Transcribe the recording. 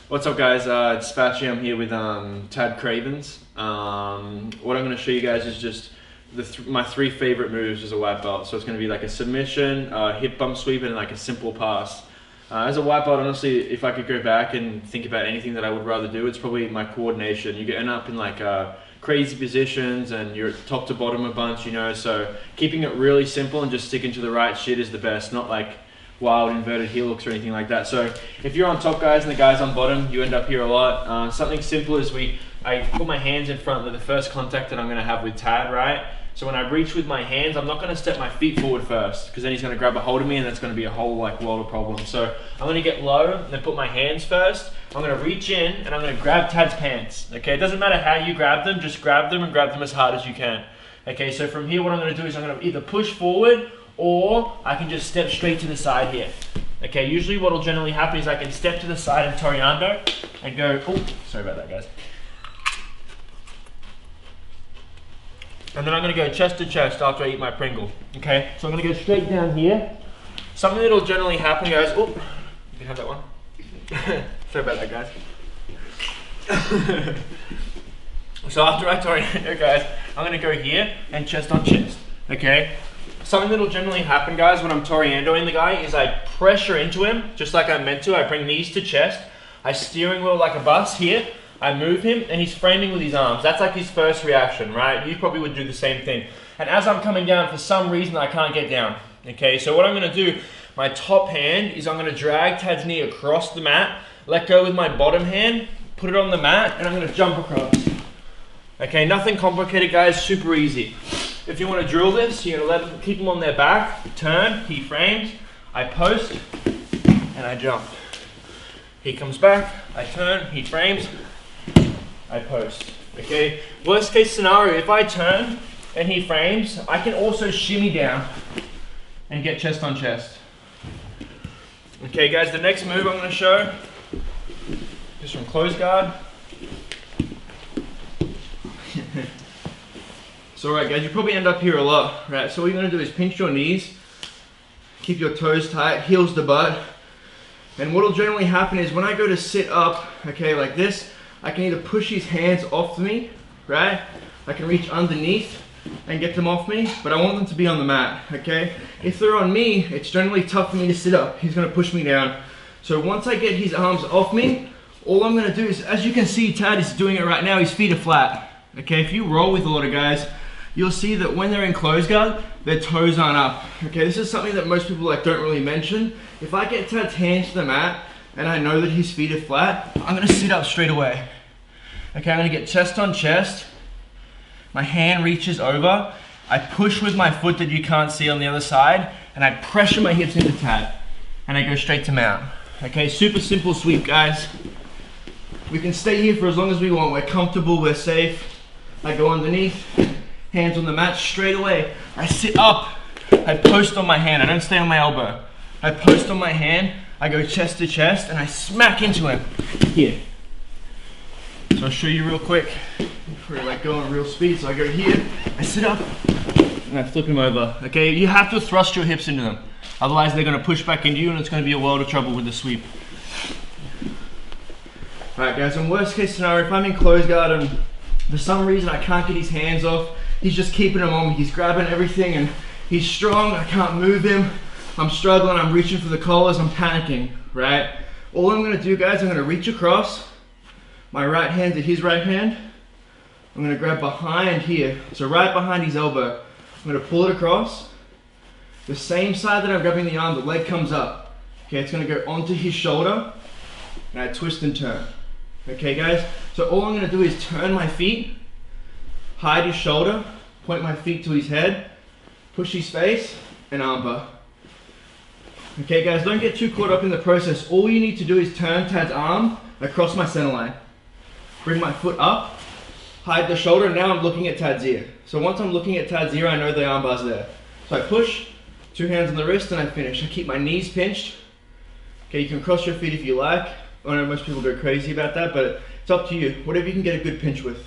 What's up, guys? It's Spatchy. I'm here with Tad Cravens. What I'm going to show you guys is just my three favorite moves as a white belt. So it's going to be like a submission, hip bump sweep, and like a simple pass. As a white belt, honestly, if I could go back and think about anything that I would rather do, it's probably my coordination. You end up in like crazy positions and you're top to bottom a bunch, you know. So keeping it really simple and just sticking to the right shit is the best, not like wild inverted heel hooks or anything like that. So if you're on top, guys, and the guys on bottom, you end up here a lot. Something simple is I put my hands in front of the first contact that I'm going to have with Tad, right? So when I reach with my hands, I'm not going to step my feet forward first, because then he's going to grab a hold of me and that's going to be a whole like world of problems. So I'm going to get low and then put my hands first. I'm going to reach in and I'm going to grab Tad's pants. Okay, it doesn't matter how you grab them, just grab them and grab them as hard as you can. Okay, so from here what I'm going to do is I'm going to either push forward or I can just step straight to the side here. Okay, usually what will generally happen is I can step to the side in Toreando and go, oh, sorry about that, guys. And then I'm gonna go chest to chest after I eat my Pringle. Okay, so I'm gonna go straight down here. Something that'll generally happen, guys, oh, you can have that one. Sorry about that, guys. So after I Toreando, guys, I'm gonna go here and chest on chest, okay? Something that'll generally happen, guys, when I'm Toreandoing the guy is I pressure into him, just like I meant to. I bring knees to chest. I steering wheel like a bus here. I move him, and he's framing with his arms. That's like his first reaction, right? You probably would do the same thing. And as I'm coming down, for some reason, I can't get down. Okay, so what I'm going to do, my top hand is I'm going to drag Tad's knee across the mat, let go with my bottom hand, put it on the mat, and I'm going to jump across. Okay, nothing complicated, guys, super easy. If you want to drill this, you're going to keep them on their back, turn, he frames, I post, and I jump. He comes back, I turn, he frames, I post. Okay, worst case scenario, if I turn and he frames, I can also shimmy down and get chest on chest. Okay, guys, the next move I'm going to show is from close guard. So alright, guys, you probably end up here a lot, right? So what you're going to do is pinch your knees, keep your toes tight, heels to butt, and what will generally happen is when I go to sit up, okay, like this, I can either push his hands off me, right? I can reach underneath and get them off me, but I want them to be on the mat, okay? If they're on me, it's generally tough for me to sit up. He's going to push me down. So once I get his arms off me, all I'm going to do is, as you can see, Tad is doing it right now, his feet are flat. Okay, if you roll with a lot of guys, you'll see that when they're in close guard, their toes aren't up. Okay, this is something that most people don't really mention. If I get Tad's hands to the mat and I know that his feet are flat, I'm gonna sit up straight away. Okay, I'm gonna get chest on chest. My hand reaches over. I push with my foot that you can't see on the other side, and I pressure my hips into Tad, and I go straight to mount. Okay, super simple sweep, guys. We can stay here for as long as we want. We're comfortable, we're safe. I go underneath, hands on the mat straight away. I sit up, I post on my hand. I don't stay on my elbow. I post on my hand, I go chest to chest, and I smack into him here. So I'll show you real quick. We're like going real speed. So I go here, I sit up, and I flip him over. Okay, you have to thrust your hips into them. Otherwise they're gonna push back into you and it's gonna be a world of trouble with the sweep. All right, guys, in worst case scenario, if I'm in close guard and for some reason I can't get his hands off, he's just keeping them on me. He's grabbing everything and he's strong. I can't move him. I'm struggling. I'm reaching for the collars. I'm panicking, right? All I'm going to do, guys, I'm going to reach across my right hand to his right hand. I'm going to grab behind here. So right behind his elbow. I'm going to pull it across. The same side that I'm grabbing the arm, the leg comes up. Okay, it's going to go onto his shoulder and I twist and turn. Okay, guys, so all I'm going to do is turn my feet, hide his shoulder, point my feet to his head, push his face, and armbar. Okay, guys, don't get too caught up in the process. All you need to do is turn Tad's arm across my center line. Bring my foot up, hide the shoulder, and now I'm looking at Tad's ear. So once I'm looking at Tad's ear, I know the armbar's there. So I push, 2 hands on the wrist, and I finish. I keep my knees pinched. Okay, you can cross your feet if you like. I know most people go crazy about that, but it's up to you. Whatever you can get a good pinch with.